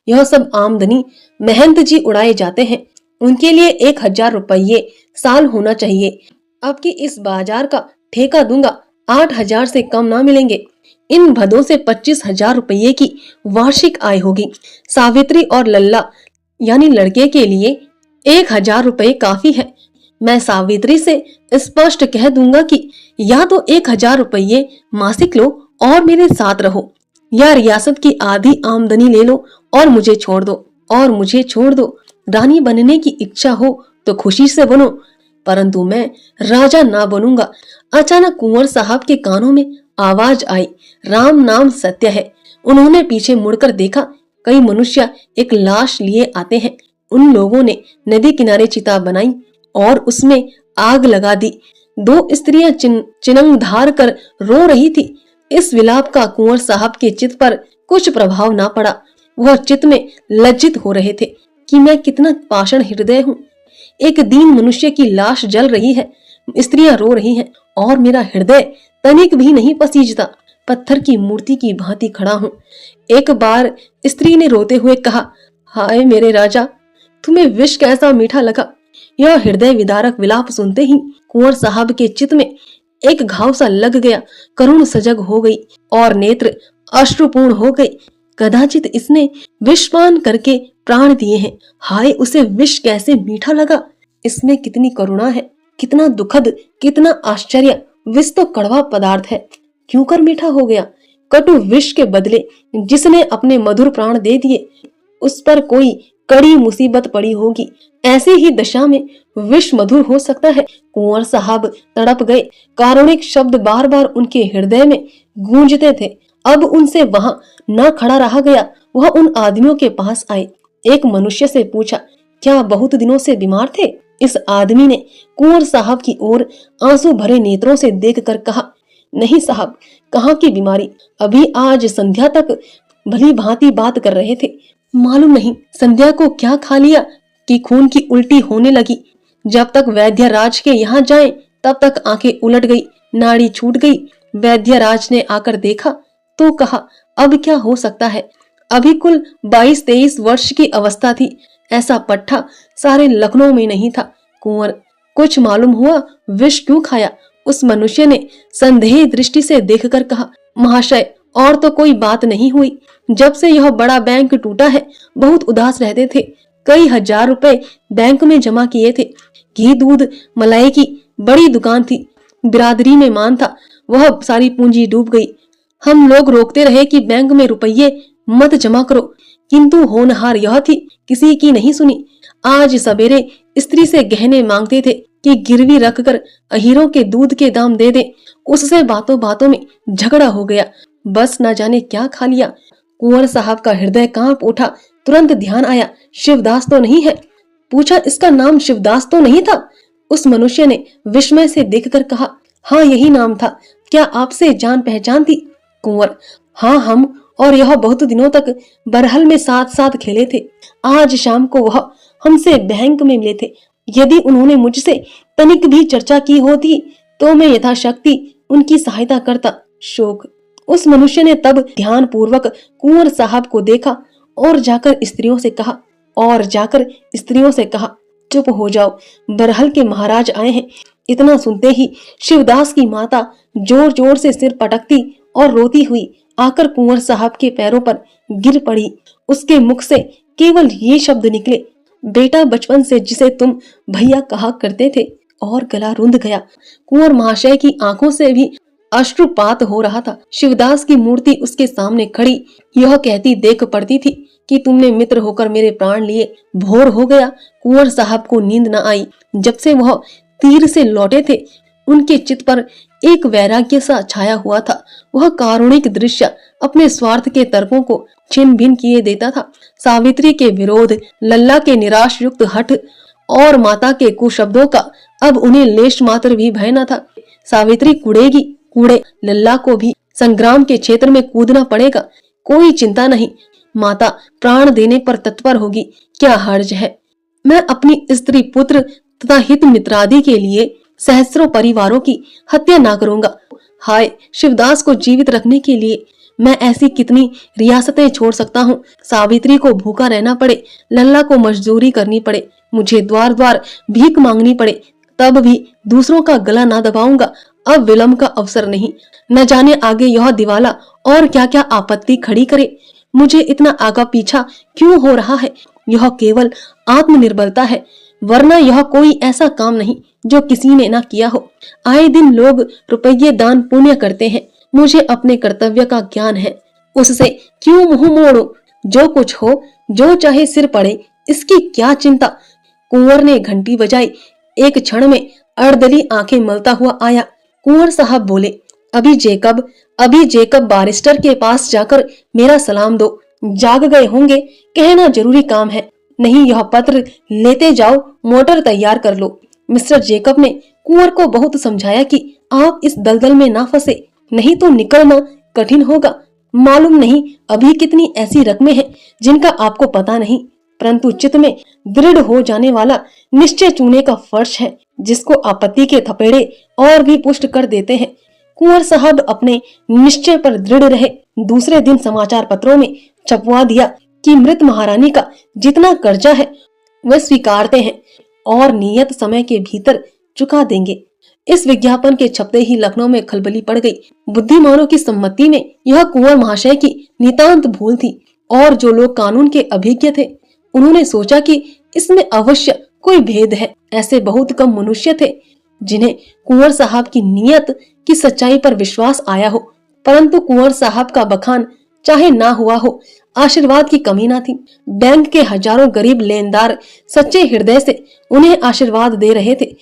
यह सब आमदनी महंत जी उड़ाए जाते हैं। उनके लिए 1000 रुपये साल होना चाहिए। अब की इस बाजार का ठेका दूंगा, 8000 से कम ना मिलेंगे। इन भदों से 25,000 रुपये की वार्षिक आय होगी। सावित्री और लल्ला यानी लड़के के लिए 1000 रुपये काफी है। मैं सावित्री से स्पष्ट कह दूंगा कि या तो 1000 रुपये मासिक लो और मेरे साथ रहो, या रियासत की आधी आमदनी ले लो और मुझे छोड़ दो। रानी बनने की इच्छा हो तो खुशी से बनो, परंतु मैं राजा ना बनूंगा। अचानक कुंवर साहब के कानों में आवाज आई, राम नाम सत्य है। उन्होंने पीछे मुड़कर देखा, कई मनुष्य एक लाश लिए आते हैं। उन लोगों ने नदी किनारे चिता बनाई और उसमें आग लगा दी। 2 स्त्रियां चिनंग धार कर रो रही थी। इस विलाप का कुंवर साहब के चित्त पर कुछ प्रभाव ना पड़ा। वह चित्त में लज्जित हो रहे थे कि मैं कितना पाषाण हृदय हूँ। एक दीन मनुष्य की लाश जल रही है, स्त्रियां रो रही हैं और मेरा हृदय तनिक भी नहीं पसीजता। पत्थर की मूर्ति की भांति खड़ा हूँ। एक बार स्त्री ने रोते हुए कहा, हाय मेरे राजा, तुम्हें विष कैसा मीठा लगा। यह हृदय विदारक विलाप सुनते ही कुंवर साहब के चित्त में एक घाव सा लग गया। करुण सजग हो गई और नेत्र अश्रुपूर्ण हो गए। कदाचित इसने विषपान करके प्राण दिए हैं। हाय, उसे विष कैसे मीठा लगा। इसमें कितनी करुणा है, कितना दुखद, कितना आश्चर्य। विष तो कड़वा पदार्थ है, क्यों कर मीठा हो गया। कटु विष के बदले जिसने अपने मधुर प्राण दे दिए, उस पर कोई कड़ी मुसीबत पड़ी होगी। ऐसी ही दशा में विष मधुर हो सकता है। कुंवर साहब तड़प गए। कारुणिक शब्द बार बार उनके हृदय में गूंजते थे। अब उनसे वहां न खड़ा रहा गया। वह उन आदमियों के पास आए। एक मनुष्य से पूछा, क्या बहुत दिनों से बीमार थे। इस आदमी ने कुंवर साहब की ओर आंसू भरे नेत्रों से देखकर कहा, नहीं साहब, कहाँ की बीमारी, अभी आज संध्या तक भली भांति बात कर रहे थे। मालूम नहीं संध्या को क्या खा लिया कि खून की उल्टी होने लगी। जब तक वैद्य राज के यहाँ जाए तब तक आंखें उलट गई, नाड़ी छूट गई। वैद्य राज ने आकर देखा तो कहा, अब क्या हो सकता है। अभी कुल 22-23 वर्ष की अवस्था थी। ऐसा पट्टा सारे लखनऊ में नहीं था। कुंवर, कुछ मालूम हुआ विष क्यों खाया। उस मनुष्य ने संदेह दृष्टि से देखकर कहा, महाशय, और तो कोई बात नहीं हुई। जब से यह बड़ा बैंक टूटा है बहुत उदास रहते थे। कई 1000 रुपए बैंक में जमा किए थे। घी दूध मलाई की बड़ी दुकान थी, बिरादरी में मान था। वह सारी पूंजी डूब गई। हम लोग रोकते रहे कि बैंक में रुपये मत जमा करो, किंतु होनहार यह थी, किसी की नहीं सुनी। आज सवेरे स्त्री से गहने मांगते थे कि गिरवी रखकर अहीरों के दूध के दाम दे दे। उससे बातों बातों में झगड़ा हो गया। बस न जाने क्या खा लिया। कुंवर साहब का हृदय कांप उठा। तुरंत ध्यान आया, शिवदास तो नहीं है। पूछा, इसका नाम शिवदास तो नहीं था। उस मनुष्य ने विस्मय से देखकर कहा, हाँ यही नाम था। क्या आपसे जान पहचान थी। कुंवर, हाँ, हम और यह बहुत दिनों तक बरहल में साथ साथ खेले थे। आज शाम को वह हमसे बैंक में मिले थे। यदि उन्होंने मुझसे तनिक भी चर्चा की होती तो मैं यथाशक्ति उनकी सहायता करता। शोक। उस मनुष्य ने तब ध्यान पूर्वक कुंवर साहब को देखा और जाकर स्त्रियों से कहा, चुप हो जाओ, बरहल के महाराज आए हैं। इतना सुनते ही शिवदास की माता जोर जोर से सिर पटकती और रोती हुई आकर कुंवर साहब के पैरों पर गिर पड़ी। उसके मुख से केवल ये शब्द निकले, बेटा बचपन से जिसे तुम भैया कहा करते थे, और गला रुंध गया। कुंवर महाशय की आंखों से भी अश्रुपात हो रहा था। शिवदास की मूर्ति उसके सामने खड़ी यह कहती देख पड़ती थी कि तुमने मित्र होकर मेरे प्राण लिए। भोर हो गया। कुंवर साहब को नींद न आई। जब से वह तीर से लौटे थे उनके चित्त पर एक वैराग्य सा छाया हुआ था। वह कारुणिक दृश्य अपने स्वार्थ के तर्कों को छिन्न भिन्न किए देता था। सावित्री के विरोध, लल्ला के निराश युक्त हठ और माता के कुशब्दों का अब उन्हें लेश मात्र भी भय न था। सावित्री कूड़े, लल्ला को भी संग्राम के क्षेत्र में कूदना पड़ेगा। कोई चिंता नहीं, माता प्राण देने पर तत्पर होगी। क्या हर्ज है। मैं अपनी स्त्री, पुत्र तथा हित मित्रादि के लिए सहस्रों परिवारों की हत्या ना करूंगा। हाय, शिवदास को जीवित रखने के लिए मैं ऐसी कितनी रियासतें छोड़ सकता हूँ। सावित्री को भूखा रहना पड़े, लल्ला को मजदूरी करनी पड़े, मुझे द्वार द्वार भीख मांगनी पड़े, तब भी दूसरों का गला ना दबाऊंगा। अब विलंब का अवसर नहीं। न जाने आगे यह दिवाला और क्या क्या आपत्ति खड़ी करे। मुझे इतना आगा पीछा क्यों हो रहा है? यह केवल आत्मनिर्भरता है, वरना यह कोई ऐसा काम नहीं जो किसी ने ना किया हो। आए दिन लोग रुपये दान पुण्य करते हैं। मुझे अपने कर्तव्य का ज्ञान है, उससे क्यों मुंह मोड़ो? जो कुछ हो, जो चाहे सिर पड़े, इसकी क्या चिंता? कुंवर ने घंटी बजाई। एक क्षण में अर्दली आंखें मलता हुआ आया। कुंवर साहब बोले, अभी जेकब बारिस्टर के पास जाकर मेरा सलाम दो। जाग गए होंगे, कहना जरूरी काम है। नहीं, यह पत्र लेते जाओ, मोटर तैयार कर लो। मिस्टर जेकब ने कुंवर को बहुत समझाया कि आप इस दलदल में ना फंसे, नहीं तो निकलना कठिन होगा। मालूम नहीं अभी कितनी ऐसी रकमें हैं जिनका आपको पता नहीं, परंतु चित्त में दृढ़ हो जाने वाला निश्चय चुने का फर्ज है, जिसको आपत्ति के थपेड़े और भी पुष्ट कर देते हैं। कुंवर साहब अपने निश्चय पर दृढ़ रहे। दूसरे दिन समाचार पत्रों में छपवा दिया कि मृत महारानी का जितना कर्जा है वह स्वीकारते हैं और नियत समय के भीतर चुका देंगे। इस विज्ञापन के छपते ही लखनऊ में खलबली पड़ गई। बुद्धिमानों की सम्मति में यह कुंवर महाशय की नितांत भूल थी, और जो लोग कानून के अभिज्ञ थे उन्होंने सोचा कि इसमें अवश्य कोई भेद है। ऐसे बहुत कम मनुष्य थे जिन्हें कुंवर साहब की नियत की सच्चाई पर विश्वास आया हो, परंतु कुंवर साहब का बखान चाहे ना हुआ हो, आशीर्वाद की कमी ना थी। बैंक के हजारों गरीब लेनदार सच्चे हृदय से उन्हें आशीर्वाद दे रहे थे।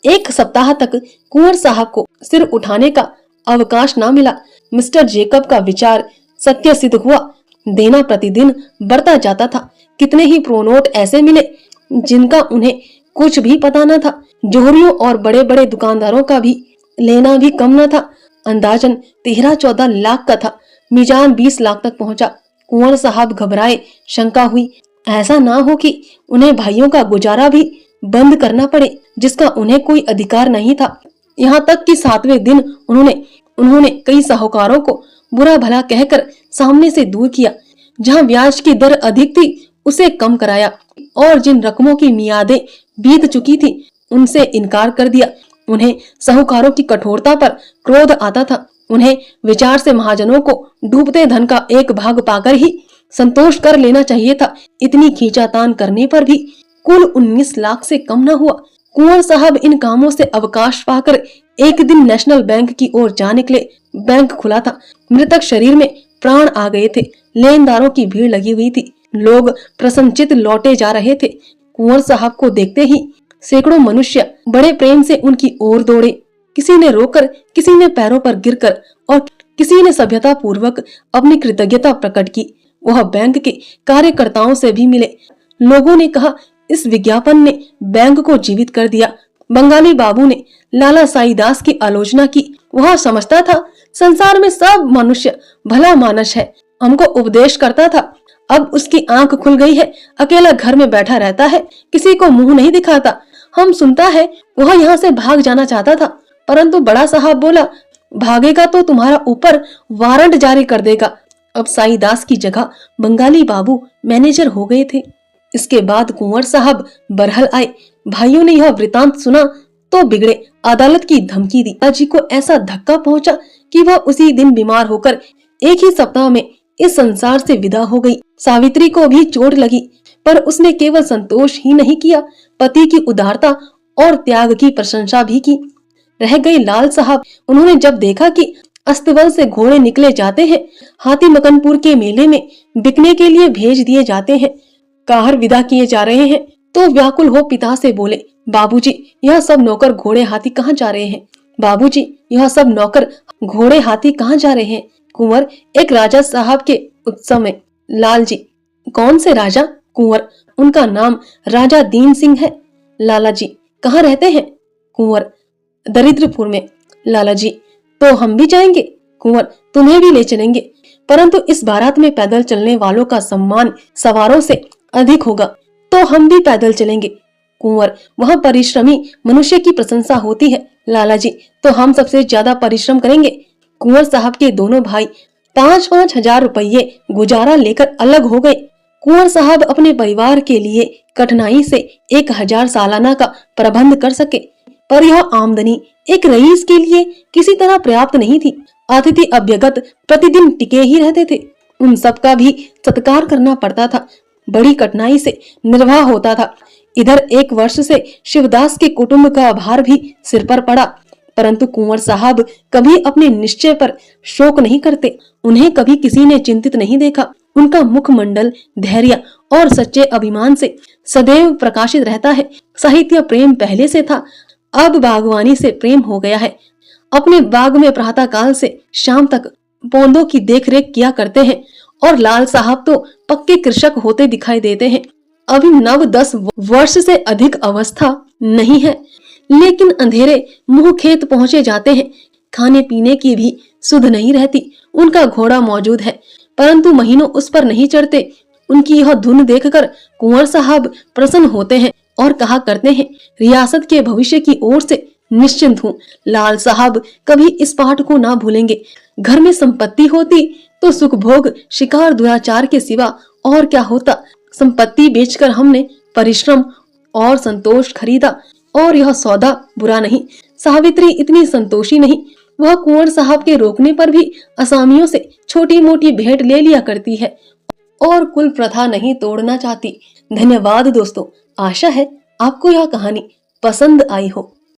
एक सप्ताह तक कुंवर साहब को सिर उठाने का अवकाश ना मिला। मिस्टर जेकब का विचार सत्य सिद्ध हुआ। देना प्रतिदिन बढ़ता जाता था। कितने ही प्रोनोट ऐसे मिले जिनका उन्हें कुछ भी पता न था। जोहरियों और बड़े बड़े दुकानदारों का भी लेना भी कम न था। अंदाजन 13-14 लाख का था। मिजान 20 लाख तक पहुंचा। कुंवर साहब घबराए, शंका हुई, ऐसा ना हो कि उन्हें भाइयों का गुजारा भी बंद करना पड़े जिसका उन्हें कोई अधिकार नहीं था। यहाँ तक कि 7वें दिन उन्होंने कई साहूकारों को बुरा भला कहकर सामने से दूर किया। जहाँ ब्याज की दर अधिक थी उसे कम कराया, और जिन रकमों की मियादें बीत चुकी थी उनसे इनकार कर दिया। उन्हें साहूकारों की कठोरता पर क्रोध आता था। उन्हें विचार से महाजनों को डूबते धन का एक भाग पाकर ही संतोष कर लेना चाहिए था। इतनी खींचातान करने पर भी कुल 19 लाख से कम न हुआ। कुंवर साहब इन कामों से अवकाश पाकर एक दिन नेशनल बैंक की ओर जा निकले। बैंक खुला था। मृतक शरीर में प्राण आ गए थे। लेनदारों की भीड़ लगी हुई थी। लोग प्रसन्नचित लौटे जा रहे थे। कुंवर साहब को देखते ही सैकड़ों मनुष्य बड़े प्रेम से उनकी ओर दौड़े। किसी ने रोकर, किसी ने पैरों पर गिरकर और किसी ने सभ्यता पूर्वक अपनी कृतज्ञता प्रकट की। वह बैंक के कार्यकर्ताओं से भी मिले। लोगों ने कहा, इस विज्ञापन ने बैंक को जीवित कर दिया। बंगाली बाबू ने लाला साईदास की आलोचना की। वह समझता था संसार में सब मनुष्य भला मानस है। हमको उपदेश करता था। अब उसकी आंख खुल गई है। अकेला घर में बैठा रहता है, किसी को मुंह नहीं दिखाता। हम सुनता है वह यहाँ से भाग जाना चाहता था, परंतु बड़ा साहब बोला, भागेगा तो तुम्हारा ऊपर वारंट जारी कर देगा। अब साईदास की जगह बंगाली बाबू मैनेजर हो गए थे। इसके बाद कुंवर साहब बरहल आए। भाइयों ने यह वृतांत सुना तो बिगड़े, अदालत की धमकी दी। अजी को ऐसा धक्का पहुंचा कि वह उसी दिन बीमार होकर एक ही सप्ताह में इस संसार से विदा हो गई। सावित्री को भी चोट लगी, पर उसने केवल संतोष ही नहीं किया, पति की उदारता और त्याग की प्रशंसा भी की। रह गए लाल साहब। उन्होंने जब देखा कि अस्तबल से घोड़े निकले जाते हैं, हाथी मकनपुर के मेले में बिकने के लिए भेज दिए जाते हैं, कार विदा किए जा रहे हैं, तो व्याकुल हो पिता से बोले, बाबूजी यह सब नौकर घोड़े हाथी कहाँ जा रहे हैं? बाबूजी यह सब नौकर घोड़े हाथी कहाँ जा रहे हैं? कुंवर, एक राजा साहब के उत्सव में। लाल जी, कौन से राजा? कुंवर, उनका नाम राजा दीन सिंह है। लाला जी, कहाँ रहते हैं? कुंवर, दरिद्रपुर में। लाला जी, तो हम भी जाएंगे? कुंवर, तुम्हें भी ले चलेंगे, परंतु इस बारात में पैदल चलने वालों का सम्मान सवारों से अधिक होगा, तो हम भी पैदल चलेंगे। कुंवर, वह परिश्रमी मनुष्य की प्रशंसा होती है। लाला जी, तो हम सबसे ज्यादा परिश्रम करेंगे। कुंवर साहब के दोनों भाई 5-5 हजार रुपये गुजारा लेकर अलग हो गए। कुंवर साहब अपने परिवार के लिए कठिनाई से 1000 सालाना का प्रबंध कर सके, पर यह आमदनी एक रईस के लिए किसी तरह पर्याप्त नहीं थी। अतिथि अभ्यागत प्रतिदिन टिके ही रहते थे, उन सबका भी सत्कार करना पड़ता था, बड़ी कठिनाई से निर्वाह होता था। इधर 1 वर्ष से शिवदास के कुटुंब का भार भी सिर पर पड़ा, परंतु कुंवर साहब कभी अपने निश्चय पर शोक नहीं करते। उन्हें कभी किसी ने चिंतित नहीं देखा। उनका मुखमंडल धैर्य और सच्चे अभिमान से सदैव प्रकाशित रहता है। साहित्य प्रेम पहले से था, अब बागवानी से प्रेम हो गया है। अपने बाग में प्रातः काल से शाम तक पौधों की देखरेख किया करते हैं और लाल साहब तो पक्के कृषक होते दिखाई देते हैं। अभी 9-10 वर्ष से अधिक अवस्था नहीं है, लेकिन अंधेरे मुंह खेत पहुंचे जाते हैं। खाने पीने की भी सुध नहीं रहती। उनका घोड़ा मौजूद है, परंतु महीनों उस पर नहीं चढ़ते। उनकी यह धुन देखकर कुंवर साहब प्रसन्न होते हैं और कहा करते हैं, रियासत के भविष्य की ओर से निश्चिंत हूँ। लाल साहब कभी इस पाठ को ना भूलेंगे। घर में संपत्ति होती तो सुख भोग शिकार दुराचार के सिवा और क्या होता। संपत्ति बेचकर हमने परिश्रम और संतोष खरीदा, और यह सौदा बुरा नहीं। सावित्री इतनी संतोषी नहीं, वह कुंवर साहब के रोकने पर भी असामियों से छोटी मोटी भेंट ले लिया करती है और कुल प्रथा नहीं तोड़ना चाहती। धन्यवाद दोस्तों, आशा है आपको यह कहानी पसंद आई हो।